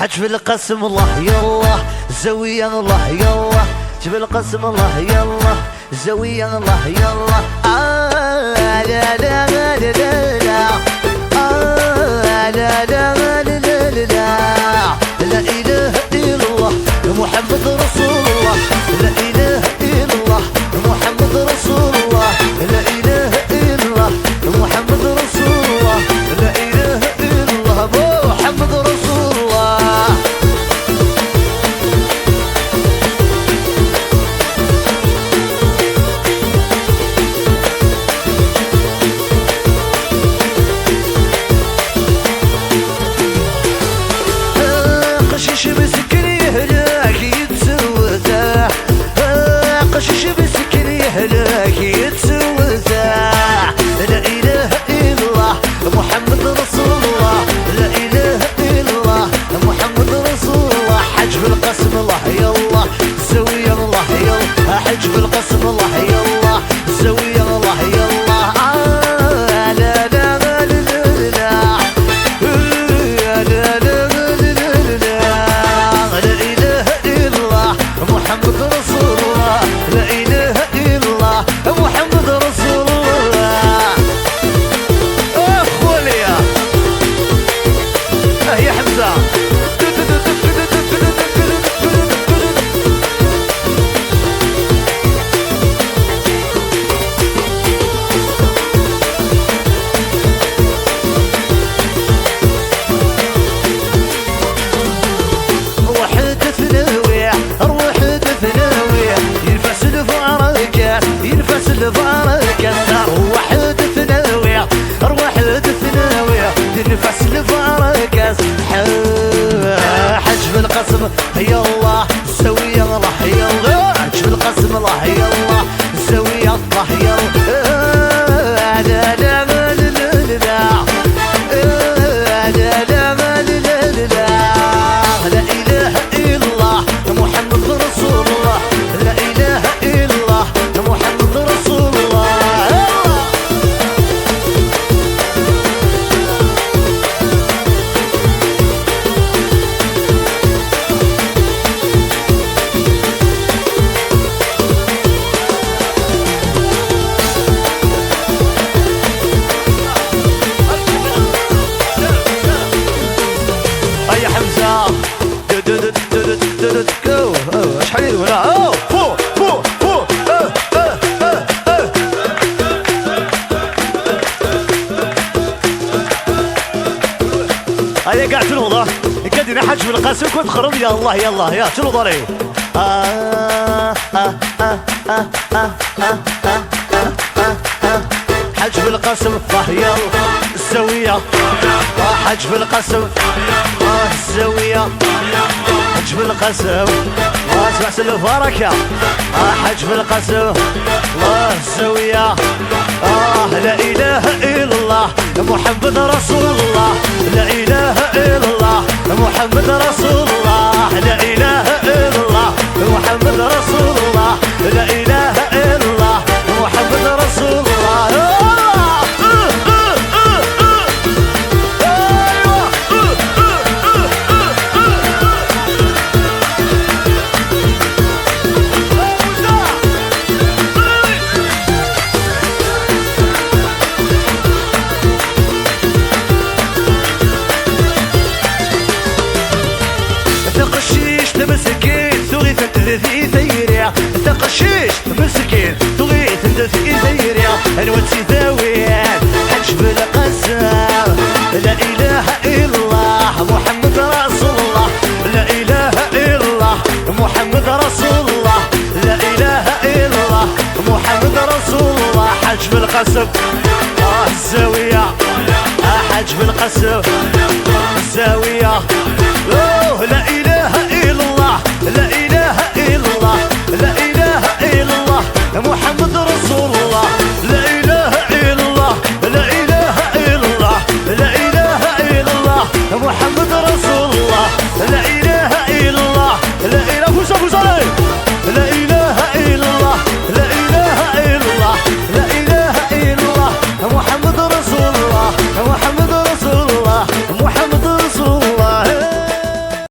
حجب القسم الله يلا زويا الله يلا حجب القسم الله يلا زويا الله يلا لا لا لا لا لا لا لا لا لا لا إله إلا الله محمد رسول الله لا إله إلا الله محمد رسول الله لا إله إلا الله محمد رسول الله لا إله إلا الله محمد رسول الله قشيش مسكين يهلاك يتسوده قشيش مسكين يهلاك يتسوده لا إله إلا الله محمد رسول الله لا إله إلا الله محمد رسول الله حجب القسم الله يلا زويا الله يلا حجب القسم الله يلا زويا الله يلا لا لا لا لا لا محمد رسول الله لا إله إلا الله محمد رسول الله أخواليا يا حمزة ينفس الفاركة واحد ثناوية واحد ثناوية ينفس الفاركة حجب القسم يلا زويا الله يلا حجب القسم الله يلا زويا الله يلا لا لا لا لا لا إله إلا الله محمد رسول الله لا إله إلا الله محمد رسول الله يا حمزة شحال ولا فوق فوق فوق هيا قاعد تنوضه قاعدين حجب القاسم كنت خرب يا الله يلا يا تنوض عليه حجب القسم الله يلا الزاوية حجب القسم الزاوية حجب القسم اسمع سلف بركة حجب القسم الزاوية لا إله إلا الله محمد رسول الله لا إله إلا الله محمد رسول الله لا إله إلا الله محمد رسول الله لا إله إلا الله محمد رسول الله مسكين تغيث ثلاثي ثيريا تقشيش مسكين تغيث ثلاثي ثيريا الوتي ثاويان حجب القسم لا إله إلا الله محمد رسول الله لا إله إلا الله محمد رسول الله لا إله إلا الله محمد رسول الله حجب القسم الزاوية حجب القسم الزاوية لا إله إلا الله لا إله إلا الله لا إله إلا الله محمد رسول الله لا إله إلا الله لا إله إلا الله لا إله إلا الله محمد رسول الله